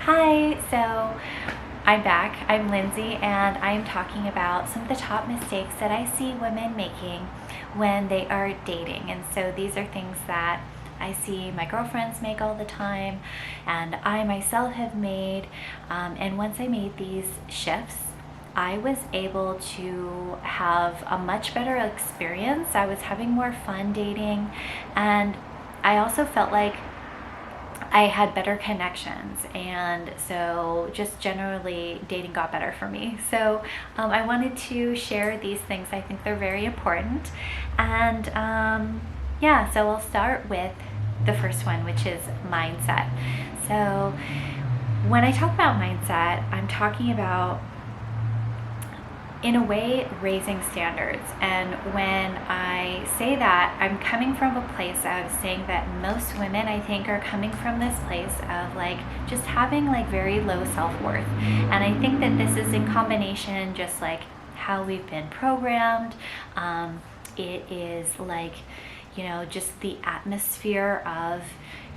Hi, so I'm back. I'm Lindsay, and I'm talking about some of the top mistakes that I see women making when they are dating. And so these are things that I see my girlfriends make all the time, and I myself have made. And once I made these shifts, I was able to have a much better experience. I was having more fun dating, and I also felt like I had better connections, and so just generally dating got better for me. So I wanted to share these things. I think they're very important, and yeah, so I'll start with the first one, which is mindset. So when I talk about mindset, I'm talking about, in a way, raising standards. And when I say that, I'm coming from a place of saying that most women, I think, are coming from this place of like just having like very low self-worth. And I think that this is in combination just like how we've been programmed. It is like, just the atmosphere of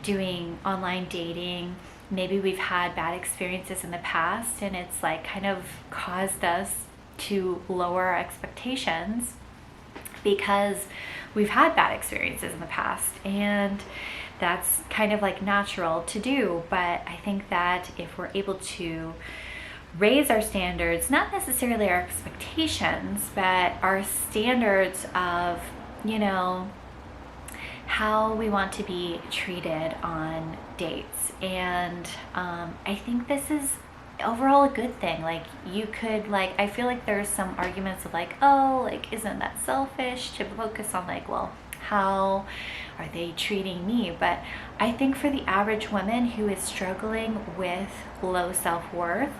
doing online dating. Maybe we've had bad experiences in the past, and it's like kind of caused us to lower our expectations because we've had bad experiences in the past, and that's kind of like natural to do. But I think that if we're able to raise our standards, not necessarily our expectations, but our standards of, how we want to be treated on dates. And I think this is overall a good thing. Like, you could, like, I feel like there's some arguments of like, oh, like, isn't that selfish to focus on like, well, how are they treating me? But I think for the average woman who is struggling with low self-worth,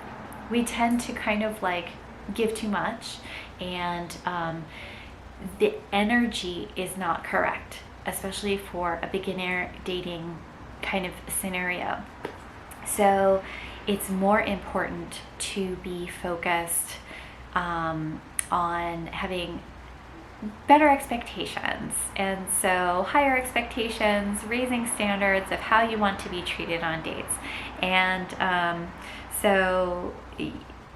we tend to kind of like give too much, and the energy is not correct, especially for a beginner dating kind of scenario. So it's more important to be focused on having better expectations. And so higher expectations, raising standards of how you want to be treated on dates. And so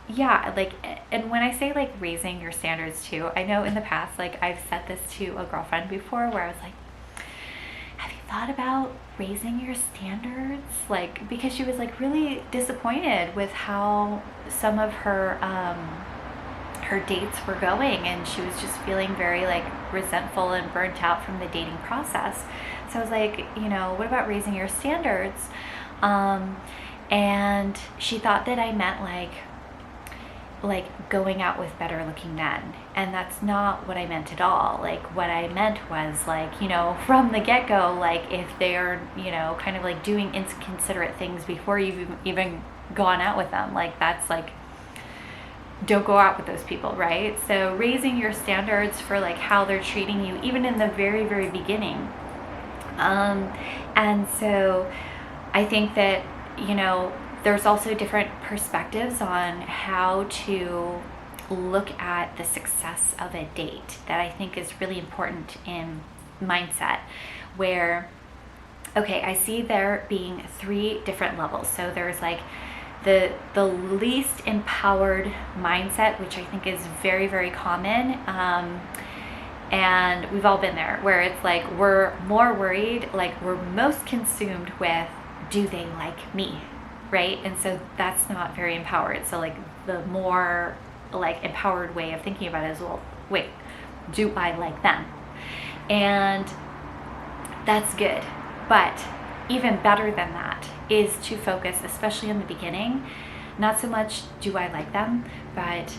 yeah, like, and when I say like raising your standards too, I know in the past, like, I've said this to a girlfriend before where I was like, have you thought about raising your standards? Like, because she was like really disappointed with how some of her her dates were going, and she was just feeling very like resentful and burnt out from the dating process. So I was like, what about raising your standards? And she thought that I meant like going out with better looking men, and that's not what I meant at all. Like, what I meant was like, from the get-go, like, if they're kind of like doing inconsiderate things before you've even gone out with them, like, that's like, don't go out with those people, right? So raising your standards for like how they're treating you even in the very, very beginning. And so I think that there's also different perspectives on how to look at the success of a date that I think is really important in mindset, where, okay, I see there being 3 different levels. So there's like the least empowered mindset, which I think is very, very common. And we've all been there, where it's like we're more worried, like we're most consumed with, do they like me? Right? And so that's not very empowered. So like the more like empowered way of thinking about it is, well, wait, do I like them? And that's good. But even better than that is to focus, especially in the beginning, not so much do I like them, but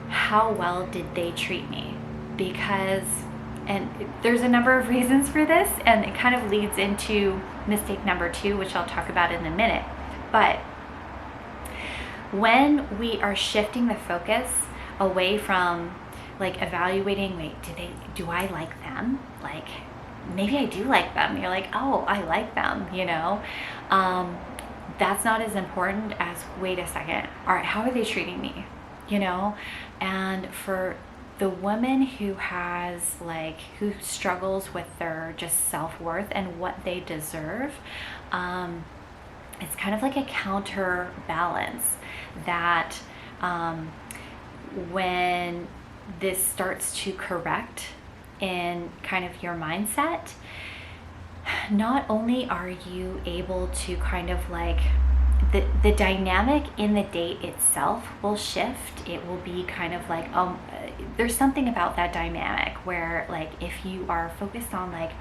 how well did they treat me? Because, and there's a number of reasons for this, and it kind of leads into mistake number 2, which I'll talk about in a minute. But when we are shifting the focus away from like evaluating, wait, do I like them? Like, maybe I do like them. You're like, oh, I like them, that's not as important as, wait a second, all right, how are they treating me? And for the woman who struggles with their just self-worth and what they deserve, it's kind of like a counterbalance that when this starts to correct in kind of your mindset, not only are you able to kind of like the dynamic in the date itself will shift. It will be kind of like there's something about that dynamic where like if you are focused on like,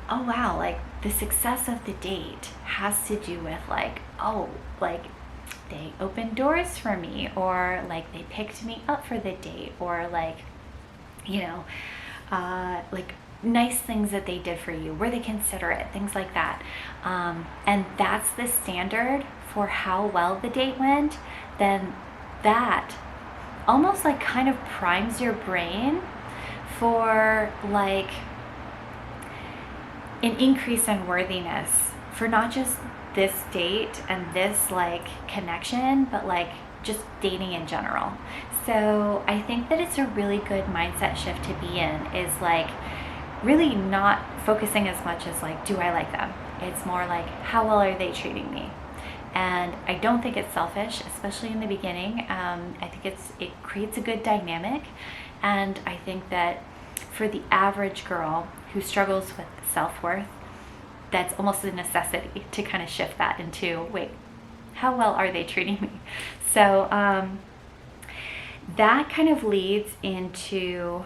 oh wow, like the success of the date has to do with like, oh, like they opened doors for me, or like they picked me up for the date, or like, you know, like nice things that they did for you, were they considerate, things like that. And that's the standard for how well the date went. Then that almost like kind of primes your brain for like an increase in worthiness for not just this date and this like connection, but like just dating in general. So I think that it's a really good mindset shift to be in, is like really not focusing as much as like, do I like them? It's more like, how well are they treating me? And I don't think it's selfish, especially in the beginning. I think it creates a good dynamic. And I think that for the average girl who struggles with self-worth, that's almost a necessity to kind of shift that into, wait, how well are they treating me? So that kind of leads into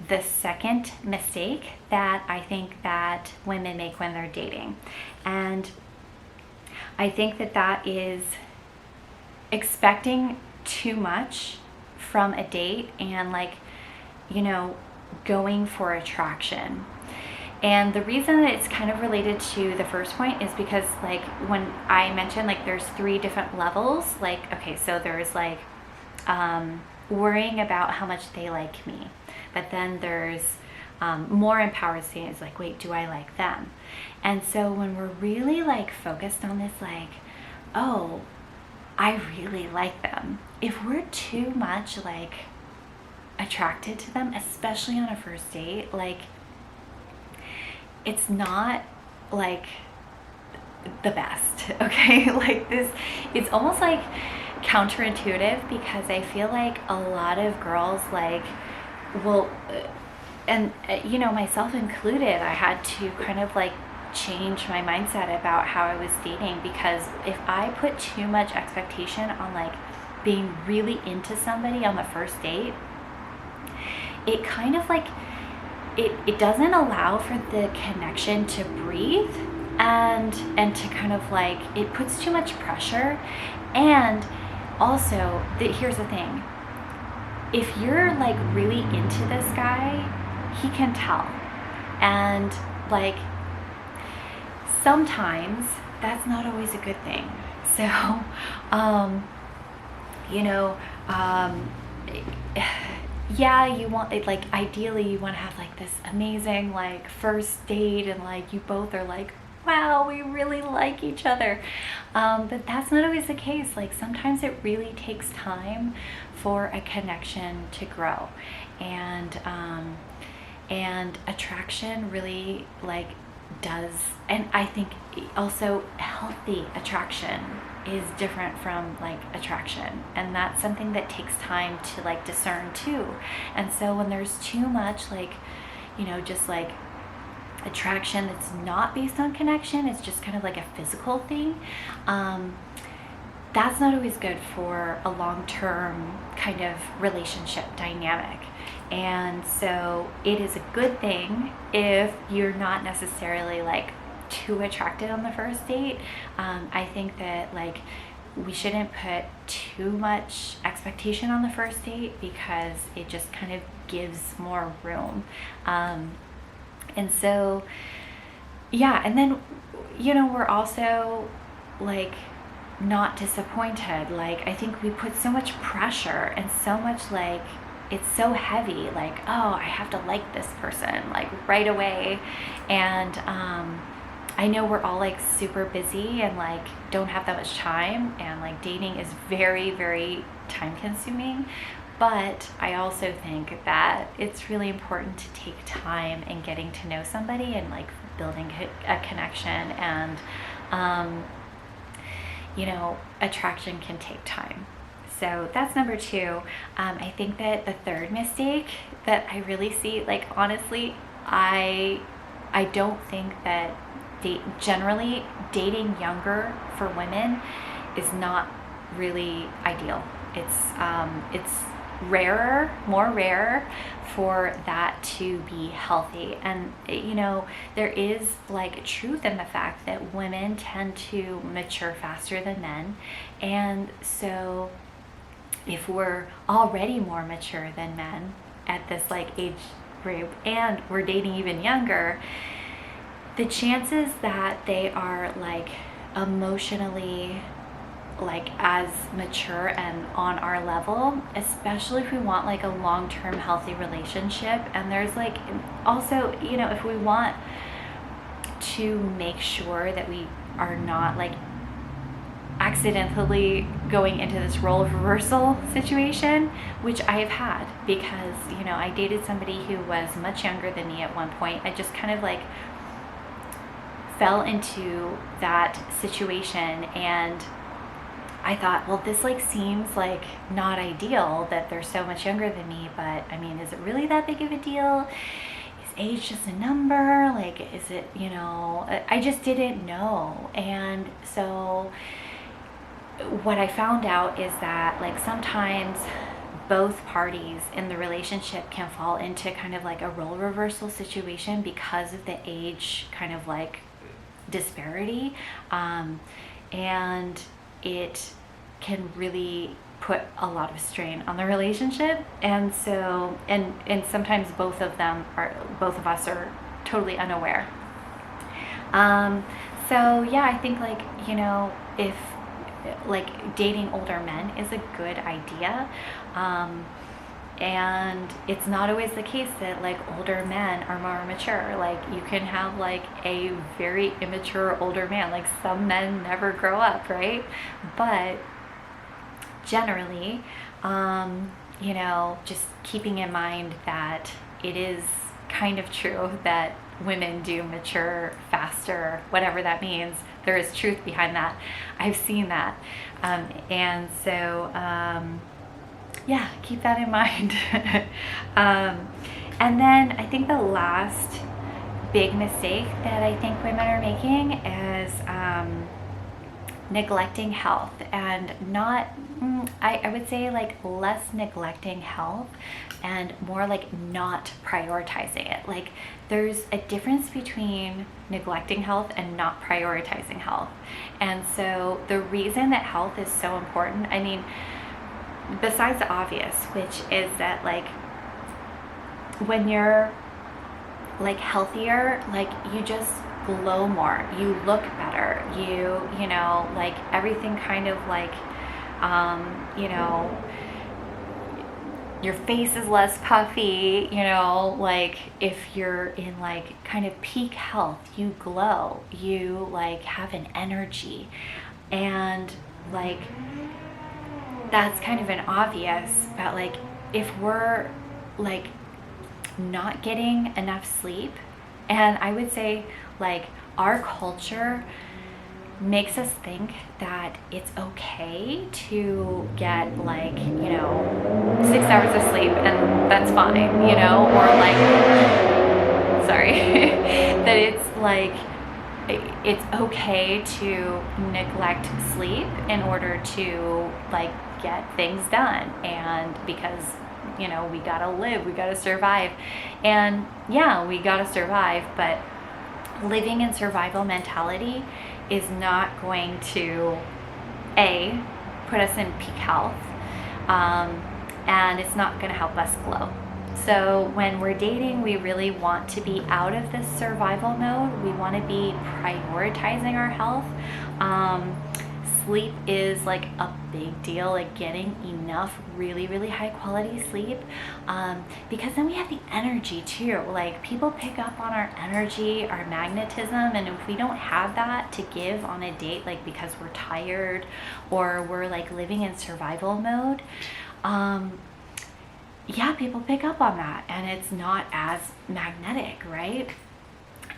the second mistake that I think that women make when they're dating. And I think that that is expecting too much from a date and like, you know, going for attraction. And the reason that it's kind of related to the first point is because like when I mentioned like there's 3 different levels, like, okay, so there's like worrying about how much they like me, but then there's more empowered states like, wait, do I like them? And so when we're really like focused on this, like, oh, I really like them, if we're too much like attracted to them, especially on a first date, like it's not like the best, okay? Like this, it's almost like counterintuitive, because I feel like a lot of girls like will, and you know, myself included, I had to kind of like change my mindset about how I was dating, because if I put too much expectation on like being really into somebody on the first date, it kind of like it doesn't allow for the connection to breathe, and to kind of like, it puts too much pressure. And also here's the thing, if you're like really into this guy, he can tell. And like sometimes that's not always a good thing. So you know, yeah, you want it, like ideally you want to have like this amazing like first date, and like you both are like, wow, we really like each other, but that's not always the case. Like sometimes it really takes time for a connection to grow, and attraction really like does. And I think also healthy attraction is different from like attraction, and that's something that takes time to like discern too. And so when there's too much like, you know, just like attraction that's not based on connection, it's just kind of like a physical thing, that's not always good for a long-term kind of relationship dynamic. And so it is a good thing if you're not necessarily like too attracted on the first date. I think that like we shouldn't put too much expectation on the first date, because it just kind of gives more room. And so, yeah, and then, you know, we're also like not disappointed. Like I think we put so much pressure and so much like, it's so heavy, like, oh, I have to like this person like right away. And I know we're all like super busy and like don't have that much time, and like dating is very, very time consuming. But I also think that it's really important to take time in getting to know somebody and like building a connection. And attraction can take time. So that's number two. I think that the third mistake that I really see, like honestly, I don't think that generally dating younger for women is not really ideal. It's more rare for that to be healthy. And there is like truth in the fact that women tend to mature faster than men. And so if we're already more mature than men at this like age group and we're dating even younger, the chances that they are like emotionally like as mature and on our level, especially if we want like a long-term healthy relationship. And there's like also, if we want to make sure that we are not like accidentally going into this role of reversal situation, which I have had because, I dated somebody who was much younger than me at one point. I just kind of like fell into that situation and I thought, well, this like seems like not ideal that they're so much younger than me, but I mean, is it really that big of a deal? Is age just a number? Like, is it, I just didn't know. And so what I found out is that like sometimes both parties in the relationship can fall into kind of like a role reversal situation because of the age kind of like disparity. And it can really put a lot of strain on the relationship. And so, and sometimes both of us are totally unaware. So yeah, I think like, if like dating older men is a good idea. And it's not always the case that like older men are more mature. Like you can have like a very immature older man. Like some men never grow up, right? But generally, just keeping in mind that it is kind of true that women do mature faster, whatever that means. There is truth behind that. I've seen that. And so, yeah, keep that in mind. And then I think the last big mistake that I think women are making is neglecting health, and not, I would say like less neglecting health and more like not prioritizing it. Like there's a difference between neglecting health and not prioritizing health. And so the reason that health is so important, I mean, besides the obvious, which is that like when you're like healthier, like you just glow more, you look better, you know, like everything kind of like, your face is less puffy, like if you're in like kind of peak health, you glow, you like have an energy. And like that's kind of an obvious, but like if we're like not getting enough sleep, and I would say like our culture makes us think that it's okay to get like 6 hours of sleep and that's fine, or like sorry that it's like it's okay to neglect sleep in order to like get things done, and because we gotta live, we gotta survive. And yeah, we gotta survive, but living in survival mentality is not going to put us in peak health, and it's not going to help us glow. So when we're dating, we really want to be out of this survival mode. We want to be prioritizing our health. Sleep is like a big deal, like getting enough really, really high quality sleep, because then we have the energy too. Like people pick up on our energy, our magnetism, and if we don't have that to give on a date, like because we're tired or we're like living in survival mode, yeah, people pick up on that and it's not as magnetic, right?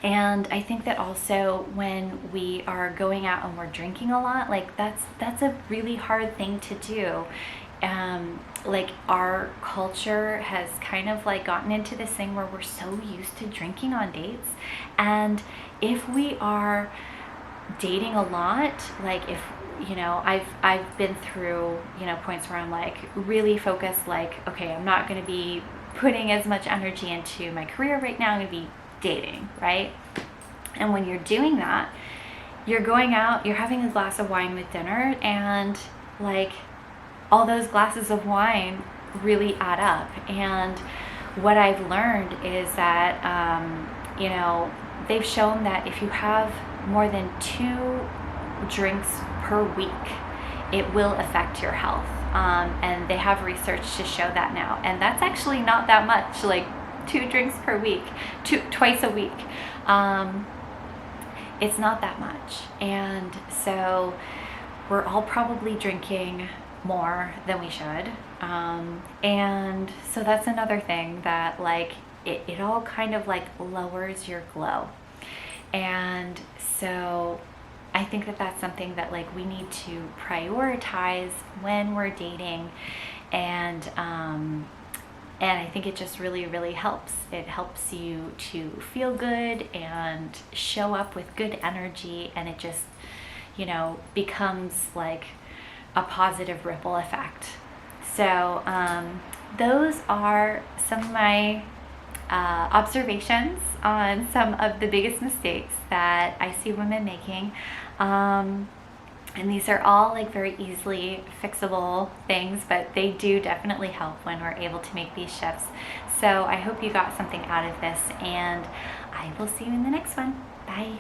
And I think that also when we are going out and we're drinking a lot, like that's a really hard thing to do. Like our culture has kind of like gotten into this thing where we're so used to drinking on dates. And if we are dating a lot, like if I've been through points where I'm like really focused, like, okay, I'm not going to be putting as much energy into my career right now, I'm going to be dating, right? And when you're doing that, you're going out, you're having a glass of wine with dinner, and like all those glasses of wine really add up. And what I've learned is that they've shown that if you have more than 2 drinks per week, it will affect your health. And they have research to show that now. And that's actually not that much, like 2 drinks per week, twice a week. It's not that much. And so we're all probably drinking more than we should. And so that's another thing that like it all kind of like lowers your glow. And so I think that that's something that like we need to prioritize when we're dating. And I think it just really, really helps. It helps you to feel good and show up with good energy, and it just, becomes like a positive ripple effect. So those are some of my observations on some of the biggest mistakes that I see women making. And these are all like very easily fixable things, but they do definitely help when we're able to make these shifts. So I hope you got something out of this, and I will see you in the next one. Bye.